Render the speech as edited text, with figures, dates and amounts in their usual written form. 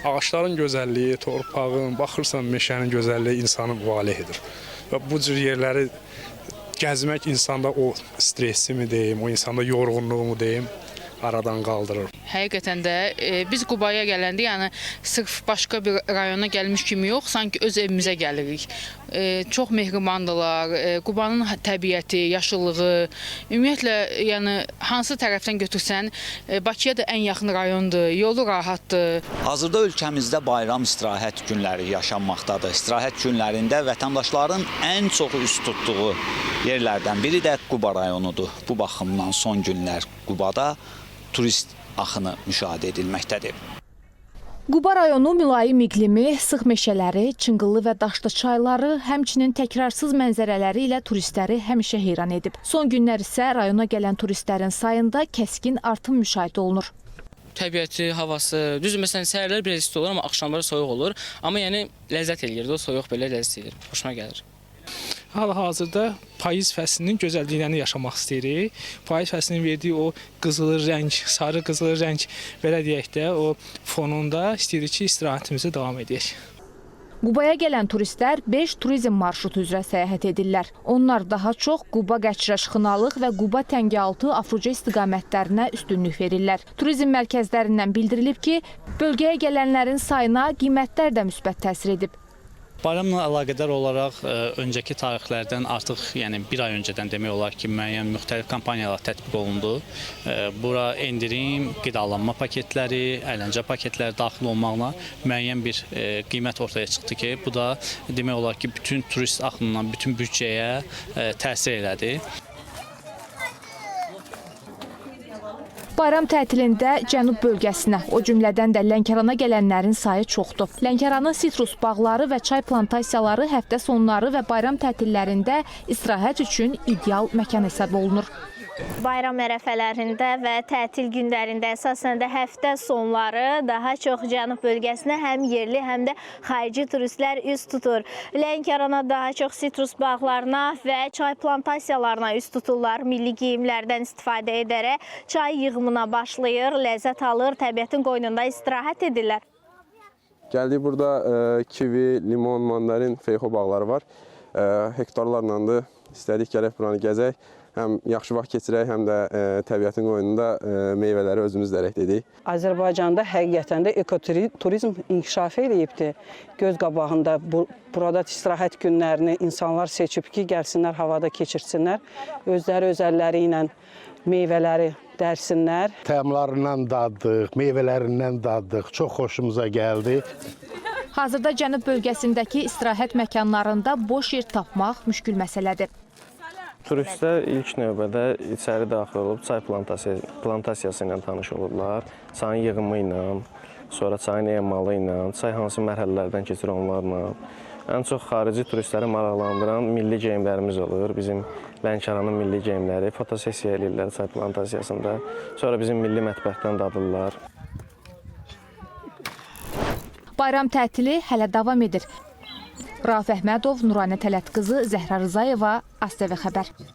Ağaçların gözəlliyi, torpağın, baxırsan meşənin gözəlliyi insanı valeh edir. Və bu cür yerləri gəzmək insanda o stressi mi deyim, o insanda yorğunluğumu deyim, aradan qaldırır. Həqiqətən də biz Qubaya gələndə, yəni sırf başqa bir rayona gəlmiş kimi yox, sanki öz evimizə gəlirik. Çox mehribandılar. Qubanın təbiəti, yaşıllığı, ümumiyyətlə, yəni hansı tərəfdən götürsən, Bakıya da ən yaxın rayondur, yolu rahatdır. Hazırda ölkəmizdə bayram istirahət günləri yaşanmaqdadır. İstirahət günlərində vətəndaşların ən çox üst tutduğu yerlərdən biri də Quba rayonudur. Bu baxımdan son günlər Qubada turist axını müşahidə edilməkdədir. Quba rayonu mülayim iqlimi, sıx meşələri, çınqıllı və daşlı çayları, həmçinin təkrarsız mənzərələri ilə turistləri həmişə heyran edib. Son günlər isə rayona gələn turistlərin sayında kəskin artım müşahidə olunur. Təbiəti, havası, düzdür, məsələn, səhərlər biraz isti olur, amma axşamları soyuq olur. Amma yəni ləzzət eləyir, o soyuq belə ləzzət eləyir, xoşuma gəlir. Hal-hazırda payız fəslinin gözəlliklərini yaşamaq istəyirik. Payız fəslinin verdiyi o qızılı rəng, sarı qızılı rəng, belə deyək də, o fonunda istəyirik ki, istirahətimizi davam edək. Qubaya gələn turistlər 5 turizm marşrutu üzrə səyahət edirlər. Onlar daha çox Quba, Qəçrə, Şıxınalıq və Quba, Təngəaltı, Afruca istiqamətlərinə üstünlük verirlər. Turizm mərkəzlərindən bildirilib ki, bölgəyə gələnlərin sayına qiymətlər də müsbət təsir edib. Bayramla əlaqədar olaraq öncəki tarixlərdən artıq, yəni bir ay öncədən demək olar ki, müəyyən müxtəlif kampaniyalar tətbiq olundu. Bura endirim, qidalanma paketləri, əyləncə paketləri daxil olmaqla müəyyən bir qiymət ortaya çıxdı ki, bu da demək olar ki, bütün turist axınından bütün büdcəyə təsir elədi. Bayram tətilində Cənub bölgəsinə, o cümlədən də Lənkərana gələnlərin sayı çoxdur. Lənkəranın sitrus bağları və çay plantasiyaları həftə sonları və bayram tətillərində istirahət üçün ideal məkan hesab olunur. Bayram ərəfələrində və tətil günlərində əsasən də həftə sonları daha çox Cənub bölgəsinə həm yerli, həm də xarici turistlər üz tutur. Lənkərana daha çox sitrus bağlarına və çay plantasiyalarına üz tuturlar. Milli geyimlərdən istifadə edərək çay yığımına başlayır, ləzzət alır, təbiətin qoynunda istirahət edirlər. Gəldik, burada kivi, limon, mandarin, feyxo bağları var. Hektarlarla da istədik gələk buranı gəzək. Həm yaxşı vaxt keçirək, həm də təbiətin qoynunda meyvələri özümüz dərək dedik. Azərbaycanda həqiqətən də ekoturizm inkişaf edibdir. Göz qabağında burada istirahət günlərini insanlar seçib ki, gəlsinlər, havada keçirsinlər. Özləri özəlləri ilə meyvələri dərsinlər. Təmlarından daddıq, meyvələrindən daddıq. Çox xoşumuza gəldi. Hazırda Cənub bölgəsindəki istirahət məkanlarında boş yer tapmaq müşkül məsələdir. Turistlər ilk növbədə içəri daxil olub çay plantasiyası ilə tanış olurlar. Çayın yığımı ilə, sonra çayın emalı ilə, çay hansı mərhələlərdən keçir onlarla. Ən çox xarici turistləri maraqlandıran milli geyimlərimiz olur. Bizim Lənkəranın milli geyimləri, fotosessiya eləyirlər çay plantasiyasında. Sonra bizim milli mətbəxdən dadırlar. Bayram tətili hələ davam edir. Rauf Əhmədov, Nuranə Tələt qızı, Zəhra Rızayeva, ASTV Xəbər.